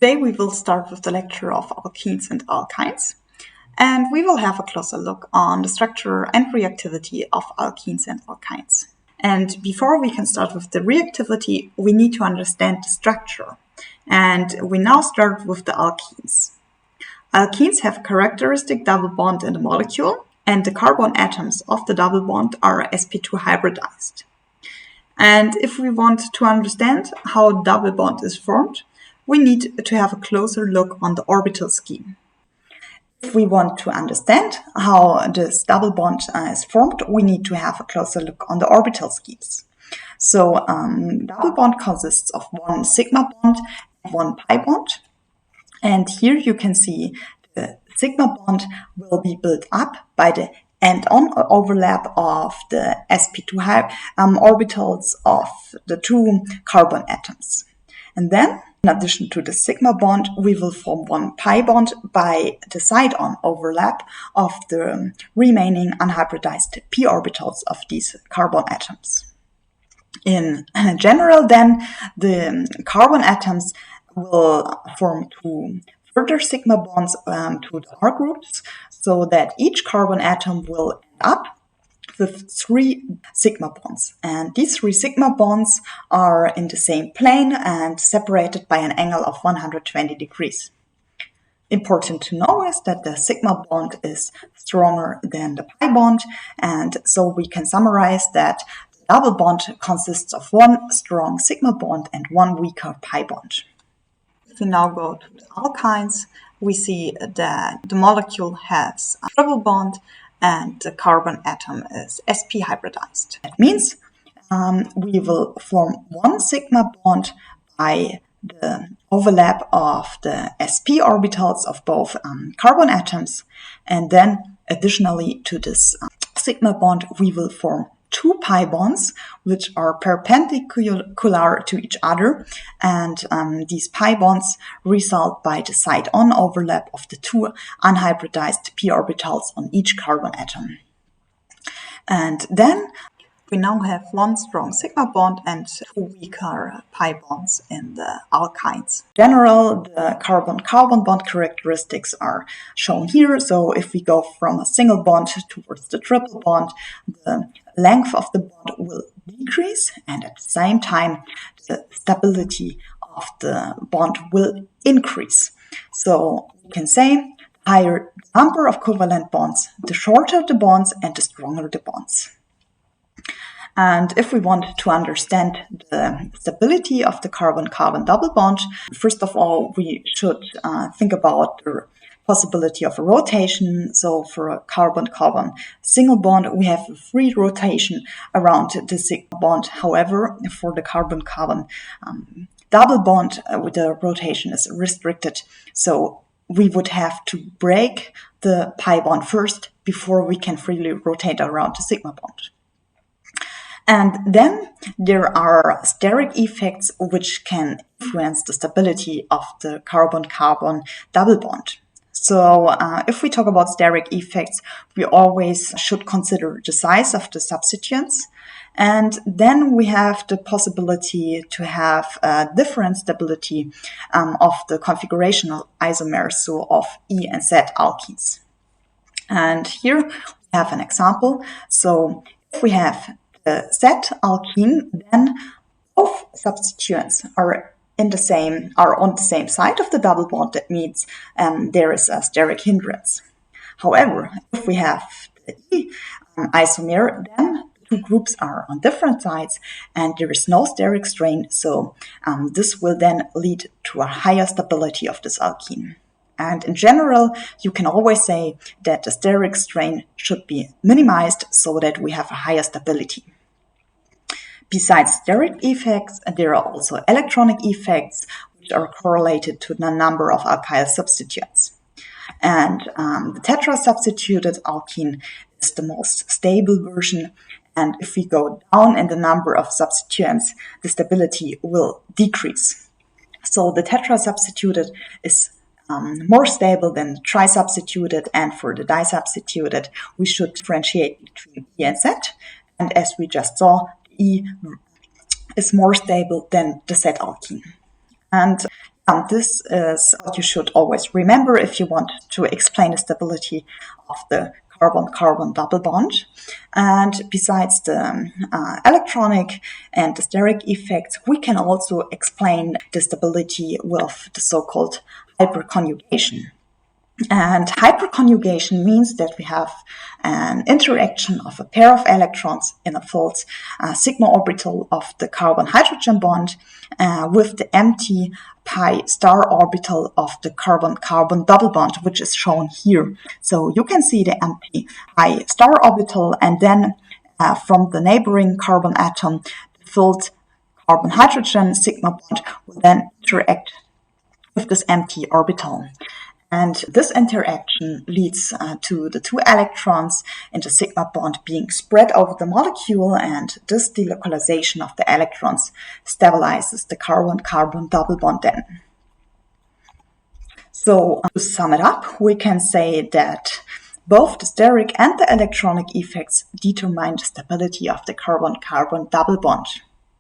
Today we will start with the lecture of alkenes and alkynes, and we will have a closer look on the structure and reactivity of alkenes and alkynes. And before we can start with the reactivity, we need to understand the structure. And we now start with the alkenes. Alkenes have a characteristic double bond in the molecule, and the carbon atoms of the double bond are sp2 hybridized. And if we want to understand how a double bond is formed, we need to have a closer look on the orbital scheme. If we want to understand how this double bond is formed, we need to have a closer look on the orbital schemes. So double bond consists of one sigma bond and one pi bond. And here you can see the sigma bond will be built up by the end-on overlap of the sp2 orbitals of the two carbon atoms. And then, in addition to the sigma bond, we will form one pi bond by the side-on overlap of the remaining unhybridized p orbitals of these carbon atoms. In general, then, the carbon atoms will form two further sigma bonds to the R groups, so that each carbon atom will end up with three sigma bonds. And these three sigma bonds are in the same plane and separated by an angle of 120 degrees. Important to know is that the sigma bond is stronger than the pi bond, and so we can summarize that the double bond consists of one strong sigma bond and one weaker pi bond. If we now go to the alkynes, we see that the molecule has a triple bond and the carbon atom is sp hybridized. That means we will form one sigma bond by the overlap of the sp orbitals of both carbon atoms, and then additionally to this sigma bond we will form two pi bonds which are perpendicular to each other, and these pi bonds result by the side-on overlap of the two unhybridized p orbitals on each carbon atom. And then we now have one strong sigma bond and two weaker pi bonds in the alkynes. In general, the carbon-carbon bond characteristics are shown here. So if we go from a single bond towards the triple bond, the length of the bond will decrease, and at the same time, the stability of the bond will increase. So we can say the higher the number of covalent bonds, the shorter the bonds and the stronger the bonds. And if we want to understand the stability of the carbon-carbon double bond, first of all, we should think about the possibility of a rotation. So for a carbon-carbon single bond, we have a free rotation around the sigma bond. However, for the carbon-carbon double bond, the rotation is restricted. So we would have to break the pi bond first before we can freely rotate around the sigma bond. And then there are steric effects which can influence the stability of the carbon-carbon double bond. So if we talk about steric effects, we always should consider the size of the substituents. And then we have the possibility to have a different stability of the configurational isomers, so of E and Z alkenes. And here we have an example. So if we have the Z alkene, then both substituents are on the same side of the double bond. That means there is a steric hindrance. However, if we have the E isomer, then the two groups are on different sides and there is no steric strain. So this will then lead to a higher stability of this alkene. And in general, you can always say that the steric strain should be minimized so that we have a higher stability. Besides steric effects, there are also electronic effects which are correlated to the number of alkyl substituents. And the tetra-substituted alkene is the most stable version. And if we go down in the number of substituents, the stability will decrease. So the tetra-substituted is more stable than the tri-substituted, and for the disubstituted, we should differentiate between E and Z. And as we just saw, E is more stable than the Z alkene. And This is what you should always remember if you want to explain the stability of the carbon-carbon double bond. And besides the electronic and the steric effects, we can also explain the stability with the so-called hyperconjugation. And hyperconjugation means that we have an interaction of a pair of electrons in a filled sigma orbital of the carbon-hydrogen bond with the empty pi star orbital of the carbon-carbon double bond, which is shown here. So you can see the empty pi star orbital, and then from the neighboring carbon atom, the filled carbon-hydrogen sigma bond will then interact with this empty orbital. And this interaction leads to the two electrons in the sigma bond being spread over the molecule, and this delocalization of the electrons stabilizes the carbon-carbon double bond then. So to sum it up, we can say that both the steric and the electronic effects determine the stability of the carbon-carbon double bond.